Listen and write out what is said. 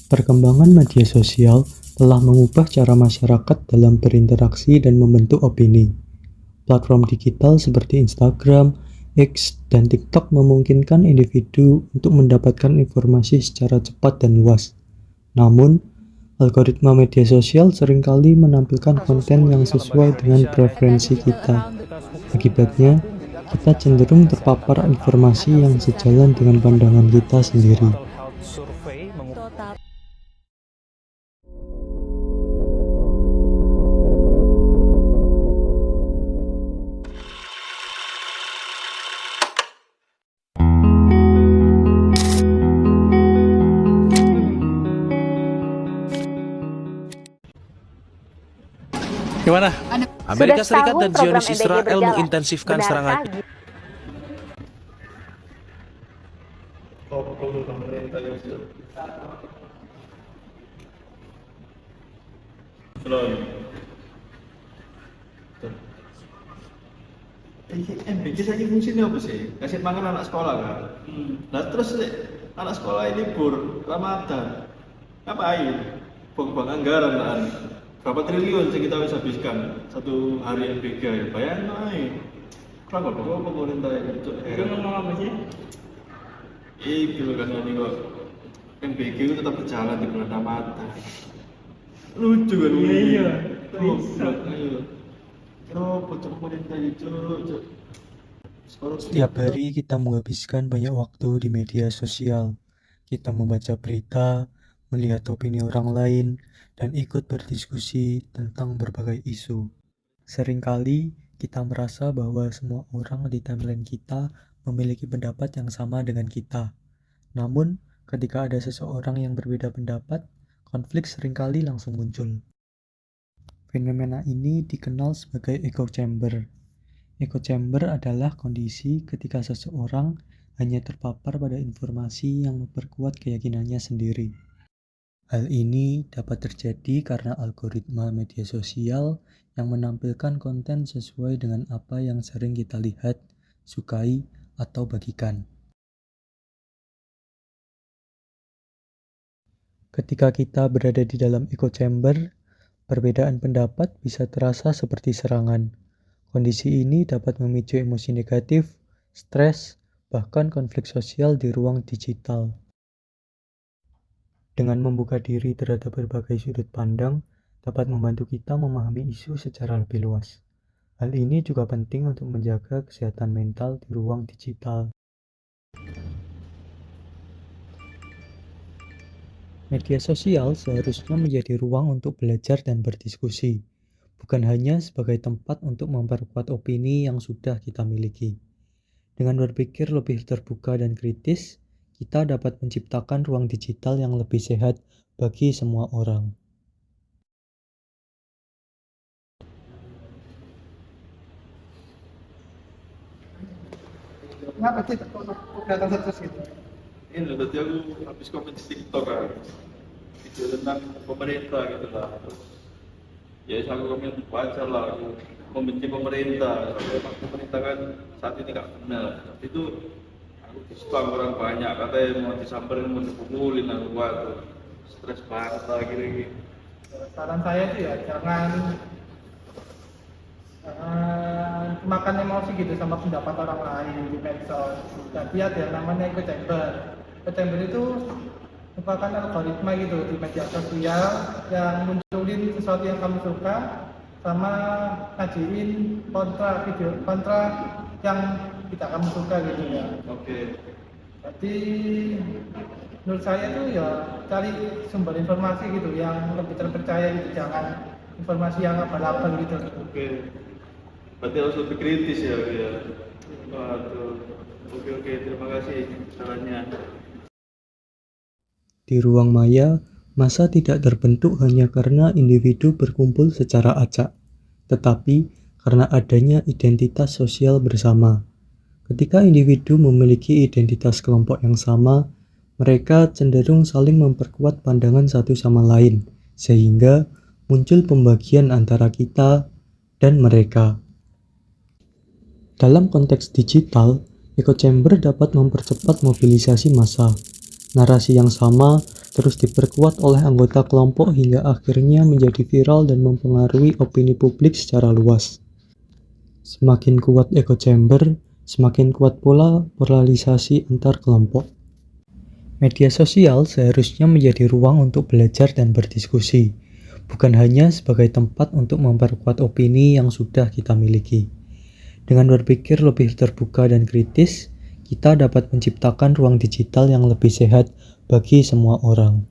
Perkembangan media sosial telah mengubah cara masyarakat dalam berinteraksi dan membentuk opini. Platform digital seperti Instagram, X, dan TikTok memungkinkan individu untuk mendapatkan informasi secara cepat dan luas. Namun, algoritma media sosial seringkali menampilkan konten yang sesuai dengan preferensi kita. Akibatnya, kita cenderung terpapar informasi yang sejalan dengan pandangan kita sendiri. Gimana? Amerika Serikat dan Zionis Israel mengintensifkan serangan. MBG saya fungsinya apa sih? Kasih makan anak sekolah kan? Nah terus anak sekolah ini libur Ramadan, ngapain? Buang-buang anggaran kan? Berapa triliun sih kita bisa habiskan satu hari MBG ya? Bayangin aja. Kenapa pemerintah itu? Itu ngomong apa sih? Itu kan ini kok MBG itu tetap berjalan di bulan Ramadan. Lucu kan? Iya. Ayo. Kenapa pemerintah itu? Setiap hari kita menghabiskan banyak waktu di media sosial. Kita membaca berita, melihat opini orang lain, dan ikut berdiskusi tentang berbagai isu. Seringkali kita merasa bahwa semua orang di timeline kita memiliki pendapat yang sama dengan kita. Namun, ketika ada seseorang yang berbeda pendapat, konflik seringkali langsung muncul. Fenomena ini dikenal sebagai echo chamber. Echo chamber adalah kondisi ketika seseorang hanya terpapar pada informasi yang memperkuat keyakinannya sendiri. Hal ini dapat terjadi karena algoritma media sosial yang menampilkan konten sesuai dengan apa yang sering kita lihat, sukai, atau bagikan. Ketika kita berada di dalam echo chamber, perbedaan pendapat bisa terasa seperti serangan. Kondisi ini dapat memicu emosi negatif, stres, bahkan konflik sosial di ruang digital. Dengan membuka diri terhadap berbagai sudut pandang, dapat membantu kita memahami isu secara lebih luas. Hal ini juga penting untuk menjaga kesehatan mental di ruang digital. Media sosial seharusnya menjadi ruang untuk belajar dan berdiskusi, bukan hanya sebagai tempat untuk memperkuat opini yang sudah kita miliki. Dengan berpikir lebih terbuka dan kritis, kita dapat menciptakan ruang digital yang lebih sehat bagi semua orang. Kenapa sih kelihatan stres gitu? Ini loh, tadi aku habis komen di TikTok kan, video tentang pemerintah gitu lah. Terus, ya aku komen wajar lah, aku membenci pemerintah. Soalnya pemerintah kan saat ini nggak benar. Itu aku dispam orang banyak, katanya mau disamperin, mau dipukulin, aku waduh stres banget lah gini. Saran saya sih ya jangan makan emosi gitu sama pendapat orang lain di medsos. Dan lihat ya namanya echo chamber. Echo chamber itu merupakan algoritma gitu di media sosial yang munculin sesuatu yang kamu suka sama ngajuin video kontra yang tidak kamu suka gitu ya. Oke. Jadi menurut saya tuh ya cari sumber informasi gitu yang lebih terpercaya gitu, jangan informasi yang abal-abal gitu. Oke. Berarti harus lebih kritis ya. Waduh. Oke, terima kasih sarannya. Di ruang maya, massa tidak terbentuk hanya karena individu berkumpul secara acak, tetapi karena adanya identitas sosial bersama. Ketika individu memiliki identitas kelompok yang sama, mereka cenderung saling memperkuat pandangan satu sama lain, sehingga muncul pembagian antara kita dan mereka. Dalam konteks digital, echo chamber dapat mempercepat mobilisasi massa. Narasi yang sama terus diperkuat oleh anggota kelompok hingga akhirnya menjadi viral dan mempengaruhi opini publik secara luas. Semakin kuat echo chamber, semakin kuat pula polarisasi antar kelompok. Media sosial seharusnya menjadi ruang untuk belajar dan berdiskusi, bukan hanya sebagai tempat untuk memperkuat opini yang sudah kita miliki. Dengan berpikir lebih terbuka dan kritis, kita dapat menciptakan ruang digital yang lebih sehat bagi semua orang.